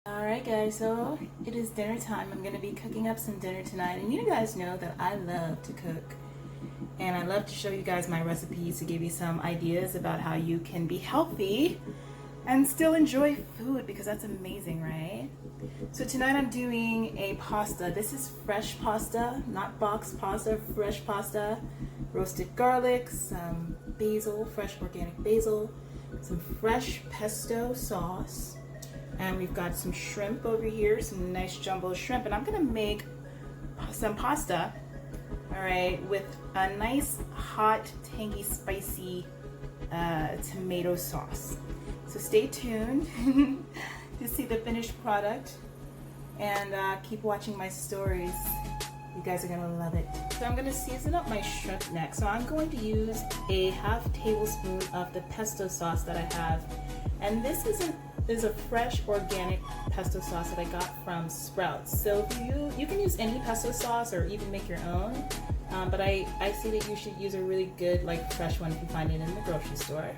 Alright guys, so it is dinner time. I'm going to be cooking up some dinner tonight, and you guys know that I love to cook and I love to show you guys my recipes to give you some ideas about how you can be healthy and still enjoy food, because that's amazing, right? So tonight I'm doing a pasta. This is fresh pasta, not boxed pasta, fresh pasta. Roasted garlic, some basil, fresh organic basil, some fresh pesto sauce, and we've got some shrimp over here, some nice jumbo shrimp, and I'm gonna make some pasta, all right, with a nice hot, tangy, spicy tomato sauce. So stay tuned to see the finished product, and keep watching my stories. You guys are gonna love it. So I'm gonna season up my shrimp next. So I'm going to use a half tablespoon of the pesto sauce that I have, and this is a fresh organic pesto sauce that I got from Sprouts. So if you can use any pesto sauce or even make your own, but I see that you should use a really good, like, fresh one if you find it in the grocery store.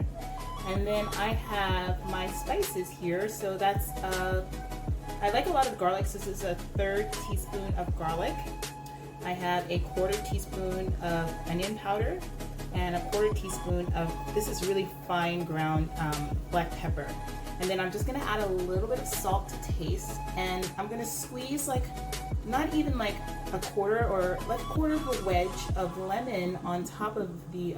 And then I have my spices here. So that's I like a lot of garlic, so this is a 1/3 teaspoon of garlic. I have a 1/4 teaspoon of onion powder and a 1/4 teaspoon of, this is really fine ground black pepper. And then I'm just gonna add a little bit of salt to taste, and I'm gonna squeeze, like, not even like a quarter, or like a quarter of a wedge of lemon on top of the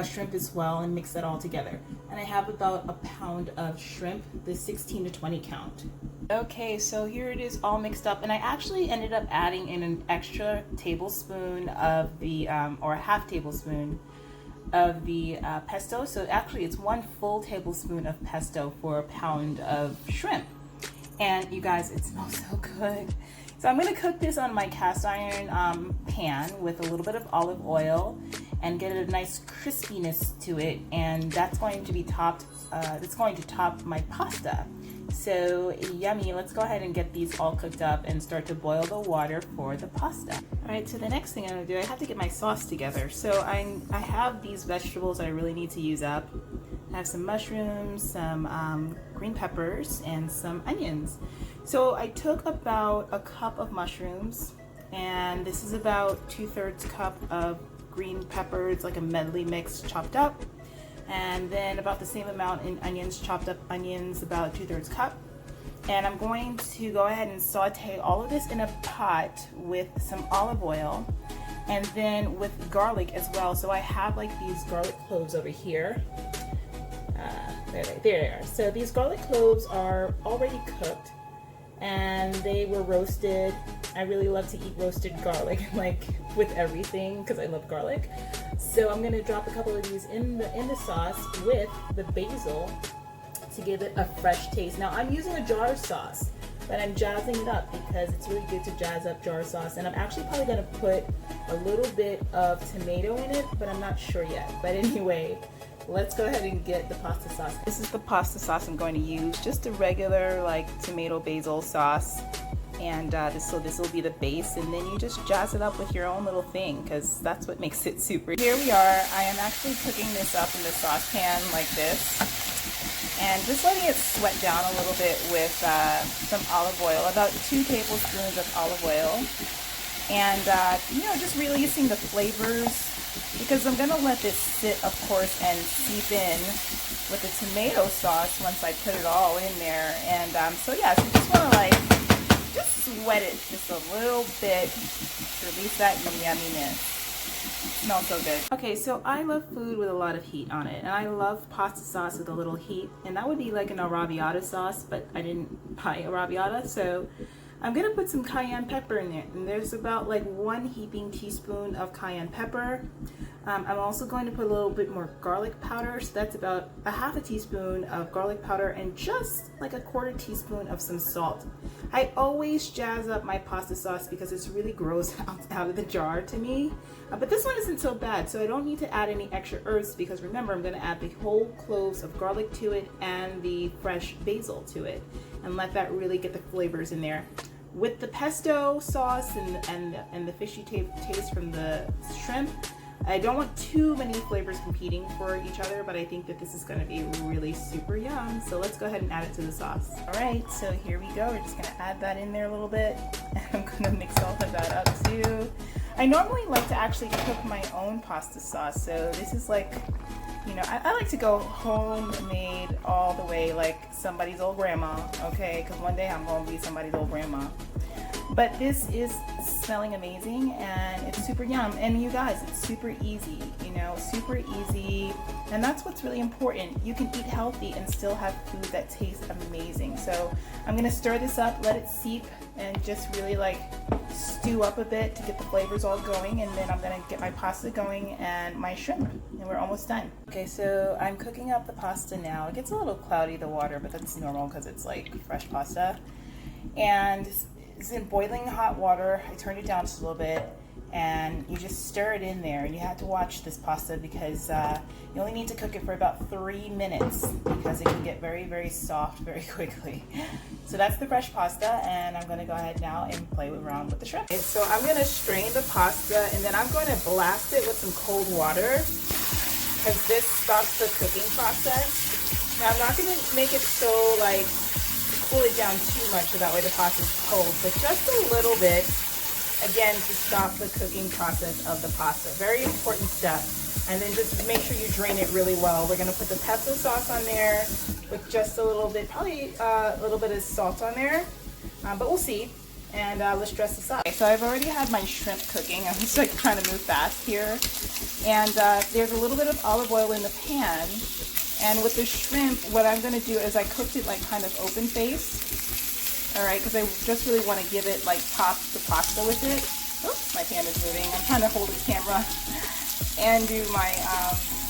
shrimp as well, and mix that all together. And I have about a pound of shrimp, the 16 to 20 count. Okay, so here it is all mixed up, and I actually ended up adding in an extra tablespoon of the, or a half tablespoon of the pesto. So actually it's 1 full tablespoon of pesto for a pound of shrimp. And you guys, it smells so good. So I'm gonna cook this on my cast iron pan with a little bit of olive oil and get a nice crispiness to it, and that's going to be topped, it's going to top my pasta. So yummy. Let's go ahead and get these all cooked up and start to boil the water for the pasta. All right, so the next thing I'm gonna do, I have to get my sauce together. So I have these vegetables that I really need to use up. I have some mushrooms, some green peppers, and some onions. So I took about a cup of mushrooms, and this is about 2/3 cup of green peppers, like a medley mix chopped up, and then about the same amount in onions, chopped up onions, about 2/3 cup. And I'm going to go ahead and saute all of this in a pot with some olive oil, and then with garlic as well. So I have, like, these garlic cloves over here. There they are. So these garlic cloves are already cooked, and they were roasted. I really love to eat roasted garlic, like, with everything, because I love garlic. So I'm gonna drop a couple of these in the sauce with the basil to give it a fresh taste. Now I'm using a jar sauce, but I'm jazzing it up because it's really good to jazz up jar sauce. And I'm actually probably gonna put a little bit of tomato in it, but I'm not sure yet. But anyway, let's go ahead and get the pasta sauce. This is the pasta sauce I'm going to use, just a regular, like, tomato basil sauce. And this will be the base, and then you just jazz it up with your own little thing, because that's what makes it super. Here we are. I am actually cooking this up in the saucepan like this, and just letting it sweat down a little bit with some olive oil, about 2 tablespoons of olive oil, and you know, just releasing the flavors, because I'm gonna let this sit, of course, and seep in with the tomato sauce once I put it all in there. And so yeah, so you just want to, like, just sweat it just a little bit to release that yumminess. It smells so good. Okay, so I love food with a lot of heat on it, and I love pasta sauce with a little heat, and that would be like an arrabbiata sauce, but I didn't buy arrabbiata, so I'm gonna put some cayenne pepper in there, and there's about, like, 1 heaping teaspoon of cayenne pepper. I'm also going to put a little bit more garlic powder, so that's about a half a teaspoon of garlic powder, and just like a 1/4 teaspoon of some salt. I always jazz up my pasta sauce because it's really gross out of the jar to me, but this one isn't so bad, so I don't need to add any extra herbs, because remember, I'm going to add the whole cloves of garlic to it and the fresh basil to it, and let that really get the flavors in there. With the pesto sauce and the fishy taste from the shrimp, I don't want too many flavors competing for each other, but I think that this is gonna be really super yum. So let's go ahead and add it to the sauce. All right, so here we go. We're just gonna add that in there a little bit. And I'm gonna mix all of that up too. I normally like to actually cook my own pasta sauce. So this is like, you know, I like to go homemade all the way, like somebody's old grandma, okay? Because one day I'm gonna be somebody's old grandma. But this is smelling amazing and it's super yum. And you guys, it's super easy, you know, super easy. And that's what's really important. You can eat healthy and still have food that tastes amazing. So I'm gonna stir this up, let it seep, and just really like stew up a bit to get the flavors all going. And then I'm gonna get my pasta going and my shrimp, and we're almost done. Okay, so I'm cooking up the pasta now. It gets a little cloudy, the water, but that's normal because it's like fresh pasta. And it's in boiling hot water. I turned it down just a little bit, and you just stir it in there. And you have to watch this pasta because you only need to cook it for about 3 minutes because it can get very, very soft very quickly. So that's the fresh pasta, and I'm gonna go ahead now and play around with the shrimp. And so I'm gonna strain the pasta, and then I'm gonna blast it with some cold water because this stops the cooking process. Now I'm not gonna make it so like cool it down too much so that way the pasta is cold, but just a little bit, again, to stop the cooking process of the pasta. Very important step. And then just make sure you drain it really well. We're gonna put the pesto sauce on there with just a little bit, probably a little bit of salt on there, but we'll see. And let's dress this up. Okay, so I've already had my shrimp cooking. I'm just like trying to move fast here. And there's a little bit of olive oil in the pan. And with the shrimp, what I'm going to do is I cooked it like kind of open face. All right, because I just really want to give it like top the pasta with it. Oops, my pan is moving. I'm trying to hold the camera and do my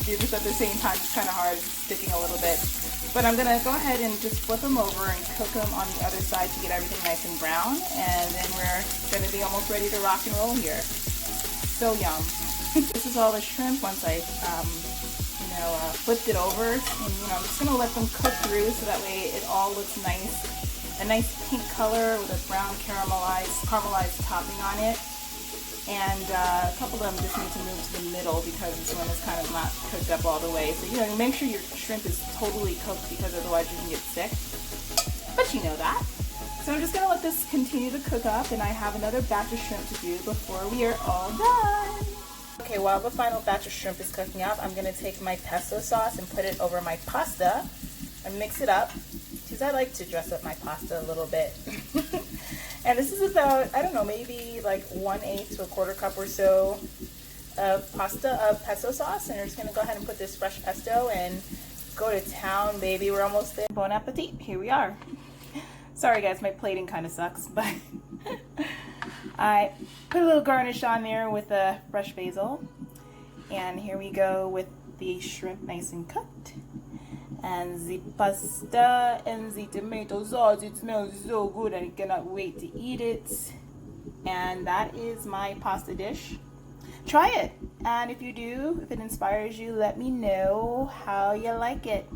do this at the same time. It's kind of hard, sticking a little bit. But I'm going to go ahead and just flip them over and cook them on the other side to get everything nice and brown. And then we're going to be almost ready to rock and roll here. So yum. This is all the shrimp once I flipped it over, and I'm just gonna let them cook through so that way it all looks nice, a nice pink color with a brown caramelized topping on it. And a couple of them just need to move to the middle because this one is kind of not cooked up all the way. So make sure your shrimp is totally cooked because otherwise you can get sick. But you know that. So I'm just gonna let this continue to cook up, and I have another batch of shrimp to do before we are all done. Okay, while the final batch of shrimp is cooking up, I'm going to take my pesto sauce and put it over my pasta and mix it up because I like to dress up my pasta a little bit. And this is about, I don't know, maybe like 1/8 to 1/4 cup or so of pesto sauce. And we're just going to go ahead and put this fresh pesto and go to town, baby. We're almost there. Bon appetit. Here we are. Sorry guys, my plating kind of sucks, but I put a little garnish on there with a fresh basil. And here we go with the shrimp nice and cooked. And the pasta and the tomato sauce. It smells so good. I cannot wait to eat it. And that is my pasta dish. Try it. And if you do, if it inspires you, let me know how you like it.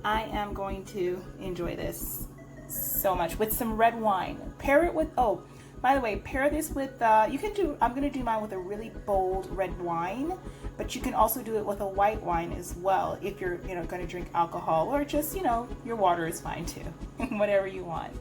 I am going to enjoy this so much with some red wine. Pair it with, oh, by the way, pair this with, I'm going to do mine with a really bold red wine, but you can also do it with a white wine as well if you're, going to drink alcohol, or just, your water is fine too. Whatever you want.